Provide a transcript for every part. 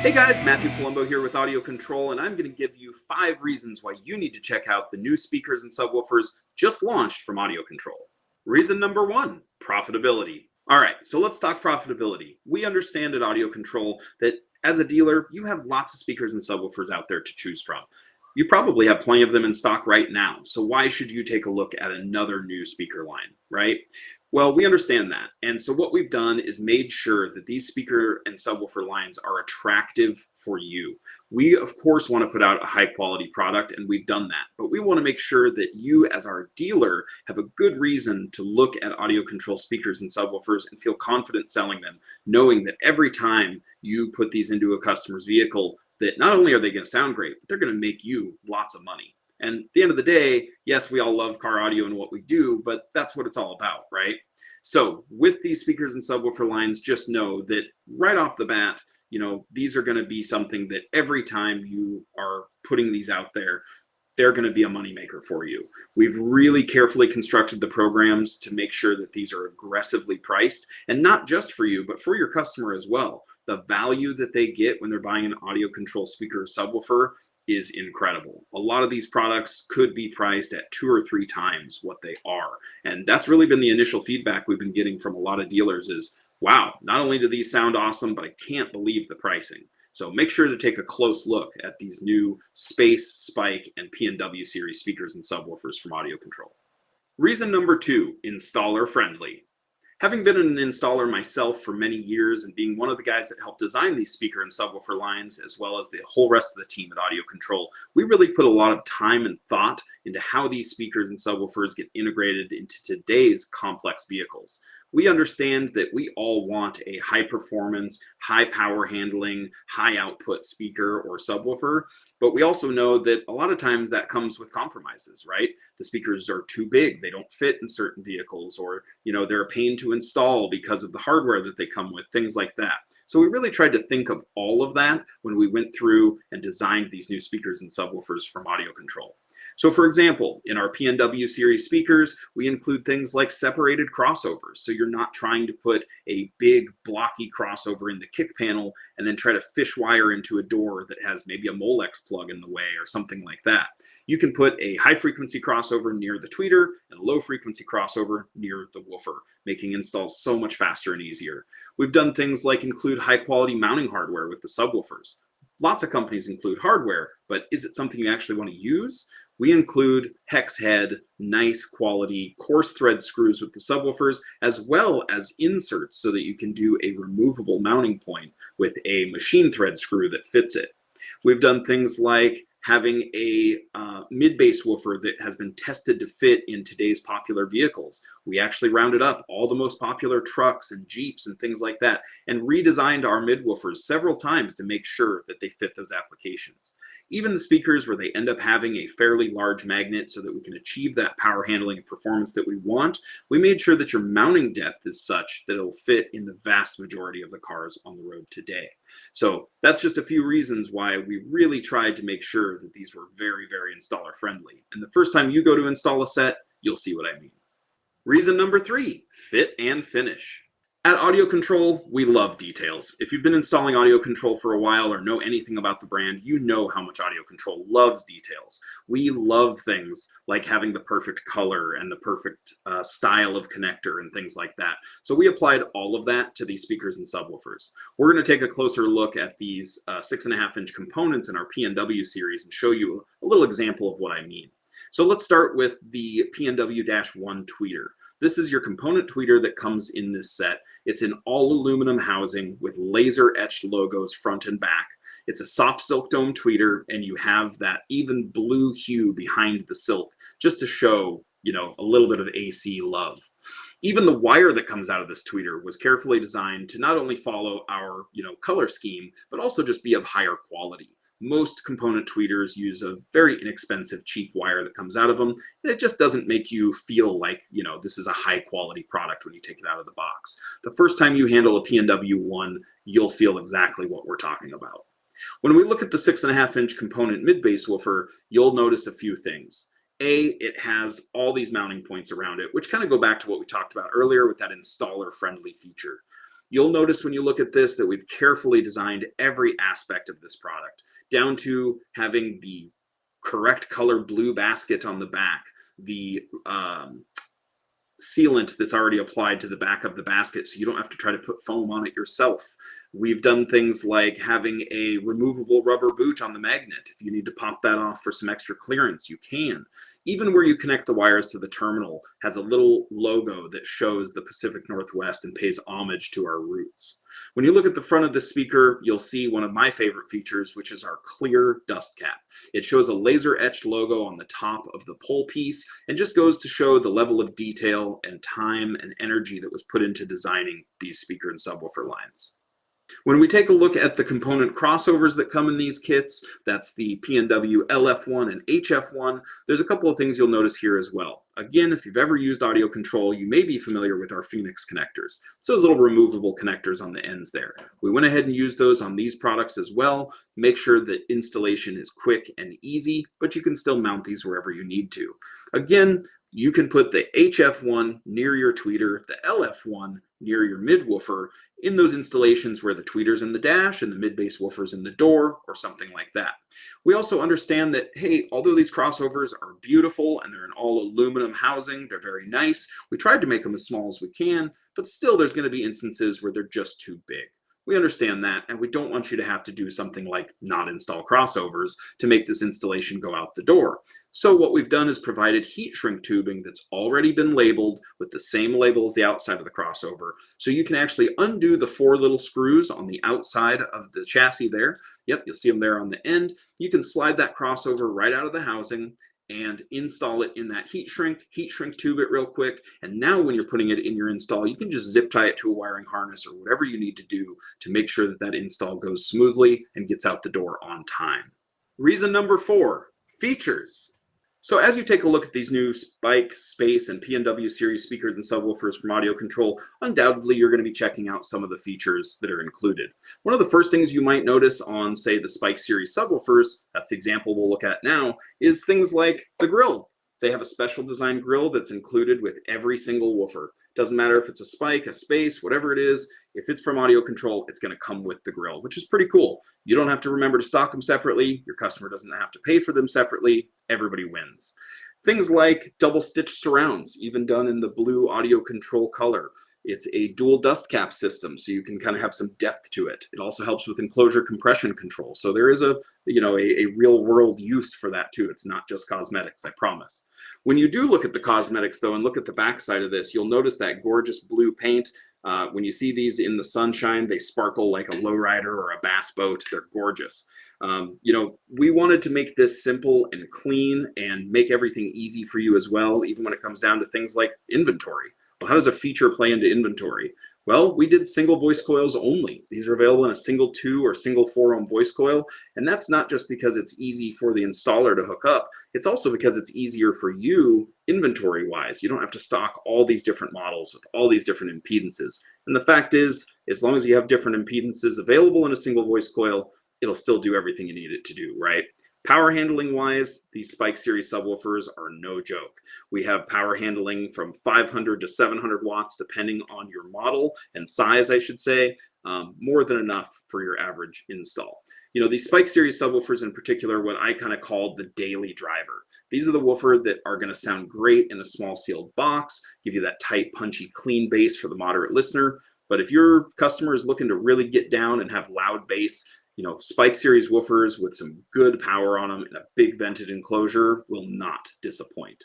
Hey guys, Matthew Palumbo here with Audio Control, and I'm going to give you 5 reasons why you need to check out the new speakers and subwoofers just launched from Audio Control. Reason number 1, profitability. All right, so let's talk profitability. We understand at Audio Control that as a dealer, you have lots of speakers and subwoofers out there to choose from. You probably have plenty of them in stock right now, so why should you take a look at another new speaker line, right? Well, we understand that. And so what we've done is made sure that these speaker and subwoofer lines are attractive for you. We, of course, want to put out a high quality product, and we've done that. But we want to make sure that you, as our dealer, have a good reason to look at Audio Control speakers and subwoofers and feel confident selling them, knowing that every time you put these into a customer's vehicle, that not only are they going to sound great, but they're going to make you lots of money. And at the end of the day, yes, we all love car audio and what we do, but that's what it's all about, right? So with these speakers and subwoofer lines, just know that right off the bat, these are going to be something that every time you are putting these out there, they're going to be a moneymaker for you. We've really carefully constructed the programs to make sure that these are aggressively priced, and not just for you, but for your customer as well. The value that they get when they're buying an Audio Control speaker or subwoofer is incredible. A lot of these products could be priced at 2 or 3 times what they are. And that's really been the initial feedback we've been getting from a lot of dealers is, wow, not only do these sound awesome, but I can't believe the pricing. So make sure to take a close look at these new Space, Spike, and P&W series speakers and subwoofers from Audio Control. Reason number 2, installer friendly. Having been an installer myself for many years and being one of the guys that helped design these speaker and subwoofer lines, as well as the whole rest of the team at Audio Control, we really put a lot of time and thought into how these speakers and subwoofers get integrated into today's complex vehicles. We understand that we all want a high performance, high power handling, high output speaker or subwoofer, but we also know that a lot of times that comes with compromises, right? The speakers are too big, they don't fit in certain vehicles, or they're a pain to install because of the hardware that they come with, things like that. So we really tried to think of all of that when we went through and designed these new speakers and subwoofers from Audio Control. So for example, in our P&W series speakers, we include things like separated crossovers. So you're not trying to put a big blocky crossover in the kick panel and then try to fish wire into a door that has maybe a Molex plug in the way or something like that. You can put a high frequency crossover near the tweeter and a low frequency crossover near the woofer, making installs so much faster and easier. We've done things like include high quality mounting hardware with the subwoofers. Lots of companies include hardware, but is it something you actually want to use? We include hex head, nice quality coarse thread screws with the subwoofers, as well as inserts so that you can do a removable mounting point with a machine thread screw that fits it. We've done things like having a mid-bass woofer that has been tested to fit in today's popular vehicles. We actually rounded up all the most popular trucks and Jeeps and things like that and redesigned our mid-woofers several times to make sure that they fit those applications. Even the speakers where they end up having a fairly large magnet so that we can achieve that power handling and performance that we want, we made sure that your mounting depth is such that it'll fit in the vast majority of the cars on the road today. So that's just a few reasons why we really tried to make sure that these were very, very installer friendly. And the first time you go to install a set, you'll see what I mean. Reason number 3, fit and finish. At Audio Control, we love details. If you've been installing Audio Control for a while or know anything about the brand, you know how much Audio Control loves details. We love things like having the perfect color and the perfect style of connector and things like that. So we applied all of that to these speakers and subwoofers. We're going to take a closer look at these 6.5-inch components in our P&W series and show you a little example of what I mean. So let's start with the P&W-1 tweeter. This is your component tweeter that comes in this set. It's an all aluminum housing with laser etched logos front and back. It's a soft silk dome tweeter, and you have that even blue hue behind the silk just to show, a little bit of AC love. Even the wire that comes out of this tweeter was carefully designed to not only follow our, color scheme, but also just be of higher quality. Most component tweeters use a very inexpensive, cheap wire that comes out of them, and it just doesn't make you feel like, this is a high quality product when you take it out of the box. The first time you handle a P&W-1, you'll feel exactly what we're talking about. When we look at the 6.5-inch component mid-bass woofer, you'll notice a few things. A, it has all these mounting points around it, which kind of go back to what we talked about earlier with that installer-friendly feature. You'll notice when you look at this that we've carefully designed every aspect of this product, down to having the correct color blue basket on the back, the sealant that's already applied to the back of the basket so you don't have to try to put foam on it yourself. We've done things like having a removable rubber boot on the magnet. If you need to pop that off for some extra clearance, you can. Even where you connect the wires to the terminal has a little logo that shows the Pacific Northwest and pays homage to our roots. When you look at the front of the speaker, you'll see one of my favorite features, which is our clear dust cap. It shows a laser etched logo on the top of the pole piece and just goes to show the level of detail and time and energy that was put into designing these speaker and subwoofer lines. When we take a look at the component crossovers that come in these kits, that's the P&W LF1 and HF1, there's a couple of things you'll notice here as well. Again, if you've ever used audio control, you may be familiar with our Phoenix connectors. It's those little removable connectors on the ends there. We went ahead and used those on these products as well. Make sure that installation is quick and easy, but you can still mount these wherever you need to. Again, you can put the HF1 near your tweeter, the LF1 near your mid-woofer, in those installations where the tweeter's in the dash and the mid-bass woofer's in the door or something like that. We also understand that, hey, although these crossovers are beautiful and they're in all aluminum housing, they're very nice, we tried to make them as small as we can, but still there's going to be instances where they're just too big. We understand that, and we don't want you to have to do something like not install crossovers to make this installation go out the door. So what we've done is provided heat shrink tubing that's already been labeled with the same label as the outside of the crossover. So you can actually undo the 4 little screws on the outside of the chassis there. Yep, you'll see them there on the end. You can slide that crossover right out of the housing and install it in that heat shrink tube it real quick. And now when you're putting it in your install, you can just zip tie it to a wiring harness or whatever you need to do to make sure that that install goes smoothly and gets out the door on time. Reason number 4, features. So as you take a look at these new Spike, Space, and P&W series speakers and subwoofers from Audiocontrol, undoubtedly you're going to be checking out some of the features that are included. One of the first things you might notice on, say, the Spike series subwoofers, that's the example we'll look at now, is things like the grill. They have a special design grill that's included with every single woofer. Doesn't matter if it's a Spike, a Space, whatever it is, if it's from Audiocontrol, it's going to come with the grill, which is pretty cool. You don't have to remember to stock them separately. Your customer doesn't have to pay for them separately. Everybody wins. Things like double stitch surrounds, even done in the blue Audiocontrol color. It's a dual dust cap system, so you can kind of have some depth to it. It also helps with enclosure compression control. So there is a real world use for that too. It's not just cosmetics, I promise. When you do look at the cosmetics though, and look at the back side of this, you'll notice that gorgeous blue paint. When you see these in the sunshine, they sparkle like a lowrider or a bass boat. They're gorgeous. We wanted to make this simple and clean and make everything easy for you as well, even when it comes down to things like inventory. Well, how does a feature play into inventory? Well, we did single voice coils only. These are available in a single 2 or single 4 ohm voice coil. And that's not just because it's easy for the installer to hook up. It's also because it's easier for you inventory wise. You don't have to stock all these different models with all these different impedances. And the fact is, as long as you have different impedances available in a single voice coil, it'll still do everything you need it to do, right? Power handling wise, these Spike series subwoofers are no joke. We have power handling from 500 to 700 watts, depending on your model and size, I should say, more than enough for your average install. These Spike series subwoofers in particular, what I kind of called the daily driver. These are the woofer that are going to sound great in a small sealed box, give you that tight, punchy, clean bass for the moderate listener. But if your customer is looking to really get down and have loud bass, Spike series woofers with some good power on them and a big vented enclosure will not disappoint.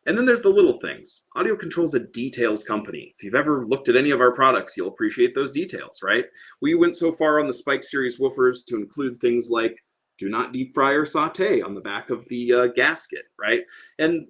And then there's the little things. Audiocontrol is a details company. If you've ever looked at any of our products, you'll appreciate those details, right? We went so far on the Spike series woofers to include things like do not deep fry or saute on the back of the gasket, right? And,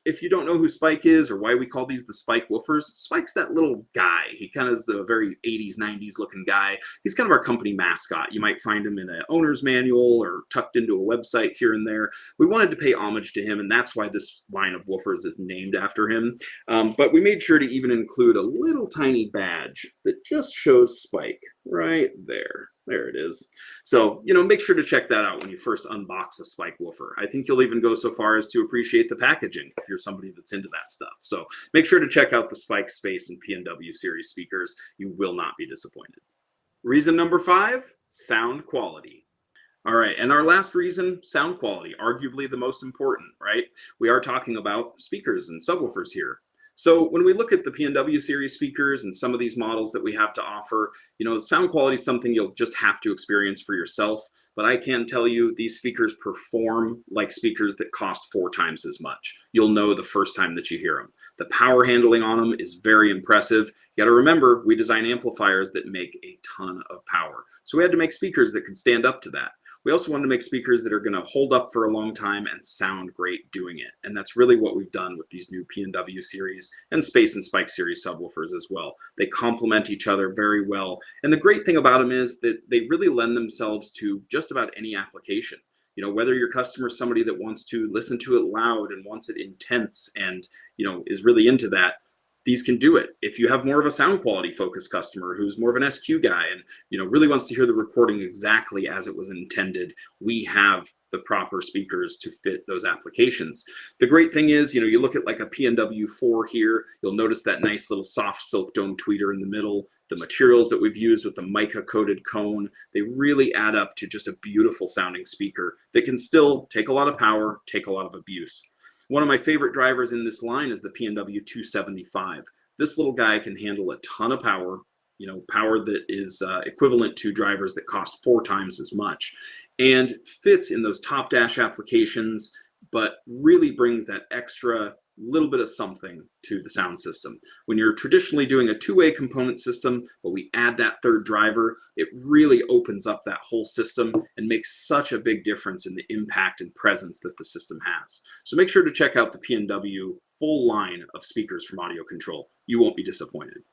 if you don't know who Spike is or why we call these the Spike woofers, Spike's that little guy. He kind of is the very 80s, 90s looking guy. He's kind of our company mascot. You might find him in an owner's manual or tucked into a website here and there. We wanted to pay homage to him, and that's why this line of woofers is named after him. But we made sure to even include a little tiny badge that just shows Spike right there. There it is. So, make sure to check that out when you first unbox a spike woofer. I think you'll even go so far as to appreciate the packaging if you're somebody that's into that stuff. So make sure to check out the Spike Space and P&W series speakers. You will not be disappointed. Reason number 5, sound quality. All right, and our last reason, sound quality, arguably the most important, right? We are talking about speakers and subwoofers here. So when we look at the P&W series speakers and some of these models that we have to offer, sound quality is something you'll just have to experience for yourself. But I can tell you these speakers perform like speakers that cost 4 times as much. You'll know the first time that you hear them. The power handling on them is very impressive. You got to remember, we design amplifiers that make a ton of power. So we had to make speakers that could stand up to that. We also wanted to make speakers that are going to hold up for a long time and sound great doing it. And that's really what we've done with these new P&W series and Space and Spike series subwoofers as well. They complement each other very well. And the great thing about them is that they really lend themselves to just about any application. Whether your customer is somebody that wants to listen to it loud and wants it intense and, is really into that, these can do it. If you have more of a sound quality focused customer who's more of an SQ guy and really wants to hear the recording exactly as it was intended, we have the proper speakers to fit those applications. The great thing is, you look at like a P&W 4 here, you'll notice that nice little soft silk dome tweeter in the middle. The materials that we've used with the mica-coated cone, they really add up to just a beautiful sounding speaker that can still take a lot of power, take a lot of abuse. One of my favorite drivers in this line is the P&W 275. This little guy can handle a ton of power, power that is equivalent to drivers that cost 4 times as much, and fits in those top dash applications, but really brings that extra little bit of something to the sound system. When you're traditionally doing a 2-way component system, but we add that third driver, it really opens up that whole system and makes such a big difference in the impact and presence that the system has. So make sure to check out the P&W full line of speakers from Audiocontrol. You won't be disappointed.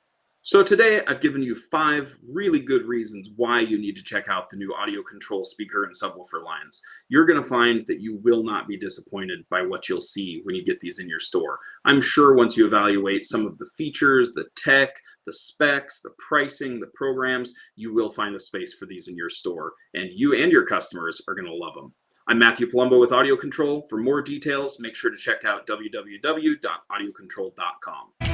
So today I've given you 5 really good reasons why you need to check out the new Audiocontrol speaker and subwoofer lines. You're going to find that you will not be disappointed by what you'll see when you get these in your store. I'm sure once you evaluate some of the features, the tech, the specs, the pricing, the programs, you will find a space for these in your store, and you and your customers are going to love them. I'm Matthew Palumbo with Audiocontrol. For more details, make sure to check out www.audiocontrol.com.